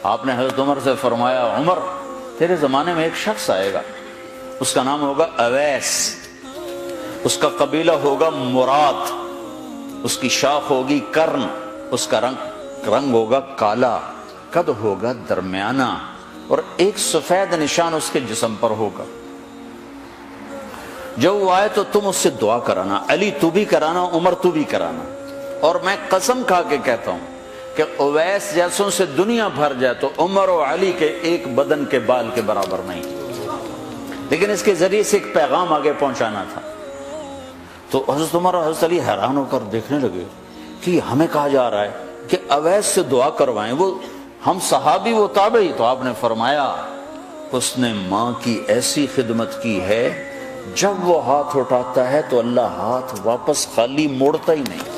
آپ نے حضرت عمر سے فرمایا عمر تیرے زمانے میں ایک شخص آئے گا، اس کا نام ہوگا اویس، اس کا قبیلہ ہوگا مراد، اس کی شاخ ہوگی کرن، اس کا رنگ ہوگا کالا، قد ہوگا درمیانہ، اور ایک سفید نشان اس کے جسم پر ہوگا۔ جب وہ آئے تو تم اس سے دعا کرانا، علی تو بھی کرانا، عمر تو بھی کرانا، اور میں قسم کھا کے کہتا ہوں کہ اویس جیسوں سے دنیا بھر جائے تو عمر و علی کے ایک بدن کے بال کے برابر نہیں، لیکن اس کے ذریعے سے ایک پیغام آگے پہنچانا تھا۔ تو حضرت عمر اور حضرت علی حیران ہو کر دیکھنے لگے کہ ہمیں کہا جا رہا ہے کہ اویس سے دعا کروائیں، وہ ہم صحابی وہ تابعی۔ تو آپ نے فرمایا اس نے ماں کی ایسی خدمت کی ہے، جب وہ ہاتھ اٹھاتا ہے تو اللہ ہاتھ واپس خالی موڑتا ہی نہیں۔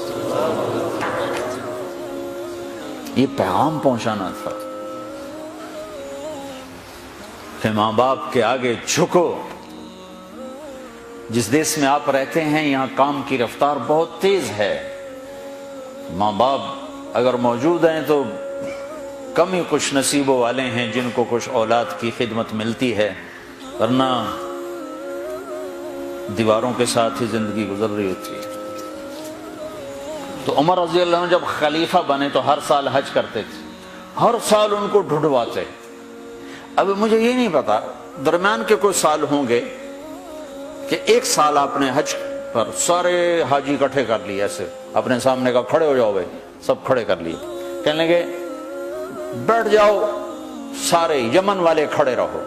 یہ پیغام پہنچانا تھا کہ ماں باپ کے آگے جھکو۔ جس دیش میں آپ رہتے ہیں یہاں کام کی رفتار بہت تیز ہے، ماں باپ اگر موجود ہیں تو کم ہی کچھ نصیبوں والے ہیں جن کو کچھ اولاد کی خدمت ملتی ہے، ورنہ دیواروں کے ساتھ ہی زندگی گزر رہی ہوتی ہے۔ تو عمر رضی اللہ عنہ جب خلیفہ بنے تو ہر سال حج کرتے تھے، ہر سال ان کو ڈھونڈواتے۔ اب مجھے یہ نہیں پتا درمیان کے کوئی سال ہوں گے کہ ایک سال آپ نے حج پر سارے حاجی اکٹھے کر لیے، ایسے اپنے سامنے کا کھڑے ہو جاؤ بھائی، سب کھڑے کر لیے، کہنے لگے بیٹھ جاؤ سارے یمن والے کھڑے رہو،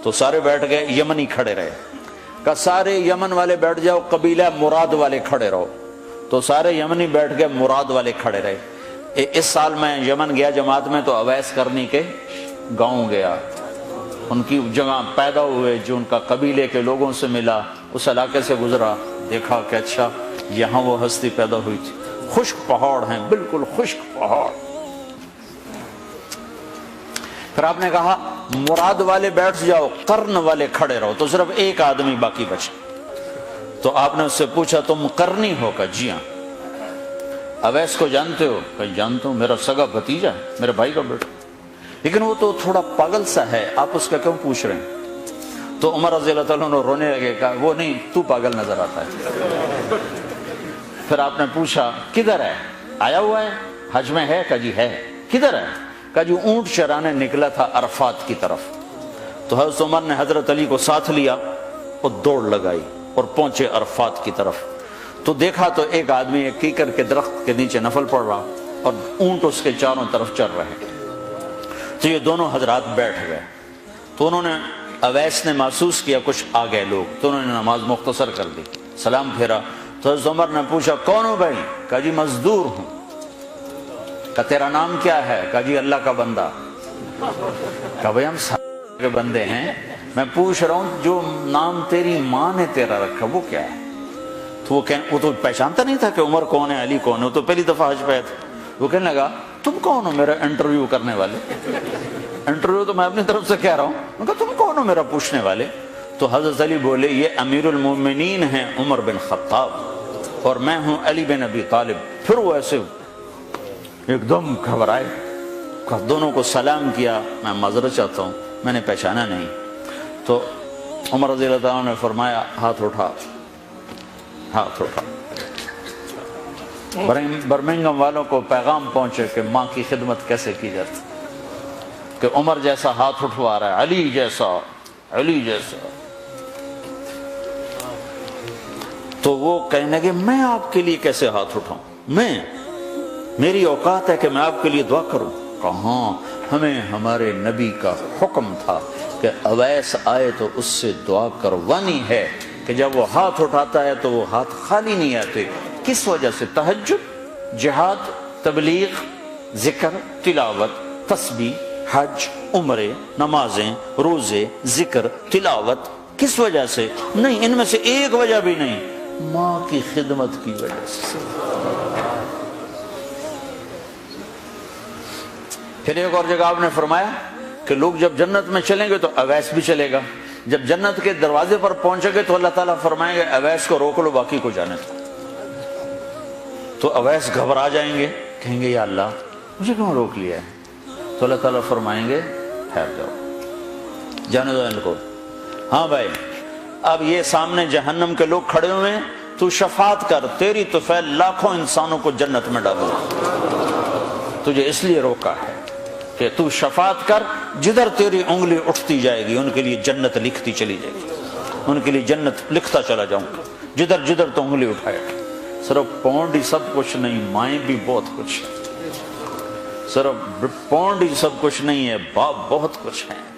تو سارے بیٹھ گئے، یمنی کھڑے رہے، کہ سارے یمن والے بیٹھ جاؤ، قبیلہ مراد والے کھڑے رہو، تو سارے یمنی بیٹھ گئے، مراد والے کھڑے رہے۔ اس سال میں یمن گیا جماعت میں تو اویس کرنی کے گاؤں گیا، ان کی جگہ پیدا ہوئے، جو ان کا قبیلے کے لوگوں سے ملا، اس علاقے سے گزرا، دیکھا کہ اچھا یہاں وہ ہستی پیدا ہوئی تھی، خشک پہاڑ ہیں، بالکل خشک پہاڑ۔ پھر آپ نے کہا مراد والے بیٹھ جاؤ، قرن والے کھڑے رہو، تو صرف ایک آدمی باقی بچا۔ تو آپ نے اس سے پوچھا تم قرنی ہو؟ کہ جی ہاں۔ اویس کو جانتے ہو؟ کہ جانتا ہوں، میرا سگا بھتیجا ہے، میرے بھائی کا بیٹا، لیکن وہ تو تھوڑا پاگل سا ہے، آپ اس کا کیوں پوچھ رہے ہیں؟ تو عمر رضی اللہ تعالیٰ عنہ رونے لگے، کہا وہ نہیں، تو پاگل نظر آتا ہے۔ پھر آپ نے پوچھا کدھر ہے؟ آیا ہوا ہے حج میں ہے؟ کہ جی ہے۔ کدھر ہے؟ کہ جو اونٹ چرانے نکلا تھا عرفات کی طرف۔ تو حضرت عمر نے حضرت علی کو ساتھ لیا اور دوڑ لگائی اور پہنچے عرفات کی طرف، تو دیکھا تو ایک آدمی ایک کیکر کے درخت کے نیچے نفل پڑھ رہا اور اونٹ اس کے چاروں طرف چل رہے۔ تو یہ دونوں حضرات بیٹھ گئے، تو انہوں نے اویس نے محسوس کیا کچھ آ گئے لوگ، تو انہوں نے نماز مختصر کر دی، سلام پھیرا۔ تو حضرت عمر نے پوچھا کون ہو بھائی؟ کہا جی مزدور ہوں۔ کہا تیرا نام کیا ہے؟ کہا جی اللہ کا بندہ۔ کہا بھائی ہم سارے کے بندے ہیں، میں پوچھ رہا ہوں جو نام تیری ماں نے تیرا رکھا وہ کیا ہے؟ تو وہ تو پہچانتا نہیں تھا کہ عمر کون ہے، علی کون ہے، وہ تو پہلی دفعہ حج پہ تھا۔ وہ کہنے لگا تم کون ہو میرا انٹرویو کرنے والے؟ انٹرویو تو میں اپنی طرف سے کہہ رہا ہوں۔ میں کہا تم کون ہو میرا پوچھنے والے؟ تو حضرت علی بولے یہ امیر المومنین ہیں عمر بن خطاب، اور میں ہوں علی بن ابی طالب۔ پھر وہ ایسے ایک دم گھبرائے، دونوں کو سلام کیا، میں معذرت چاہتا ہوں میں نے پہچانا نہیں۔ تو عمر رضی اللہ عنہ نے فرمایا ہاتھ اٹھا، ہاتھ اٹھا۔ برمنگھم والوں کو پیغام پہنچے کہ ماں کی خدمت کیسے کی جاتی، کہ عمر جیسا ہاتھ اٹھوا رہا ہے، علی جیسا، علی جیسا۔ تو وہ کہنے لگے میں آپ کے لیے کیسے ہاتھ اٹھاؤں، میری اوقات ہے کہ میں آپ کے لیے دعا کروں؟ کہاں، ہمیں ہمارے نبی کا حکم تھا کہ اویس آئے تو اس سے دعا کروانی ہے، کہ جب وہ ہاتھ اٹھاتا ہے تو وہ ہاتھ خالی نہیں آتے۔ کس وجہ سے؟ تہجد، جہاد، تبلیغ، ذکر، تلاوت، تسبیح، حج، عمرے، نمازیں، روزے، ذکر، تلاوت۔ کس وجہ سے؟ نہیں، ان میں سے ایک وجہ بھی نہیں، ماں کی خدمت کی وجہ سے۔ پھر ایک اور جگہ آپ نے فرمایا کہ لوگ جب جنت میں چلیں گے تو اویس بھی چلے گا، جب جنت کے دروازے پر پہنچے گے تو اللہ تعالیٰ فرمائیں گے اویس کو روک لو، باقی کو جانے دو۔ تو اویس گھبرا جائیں گے، کہیں گے یا اللہ مجھے کیوں روک لیا ہے؟ تو اللہ تعالیٰ فرمائیں گے ٹھہر جاؤ، جانے دو ان کو۔ ہاں بھائی، اب یہ سامنے جہنم کے لوگ کھڑے ہوئے ہیں، تو شفاعت کر، تیری طفیل لاکھوں انسانوں کو جنت میں ڈالو۔ تجھے اس لیے روکا ہے کہ تو شفاعت کر، جدھر تیری انگلی اٹھتی جائے گی ان کے لیے جنت لکھتی چلی جائے گی، ان کے لیے جنت لکھتا چلا جاؤں گا، جدھر جدھر تو انگلی اٹھائے۔ صرف پونڈ ہی سب کچھ نہیں، مائیں بھی بہت کچھ ہے۔ صرف پونڈ ہی سب کچھ نہیں ہے، باپ بہت کچھ ہے۔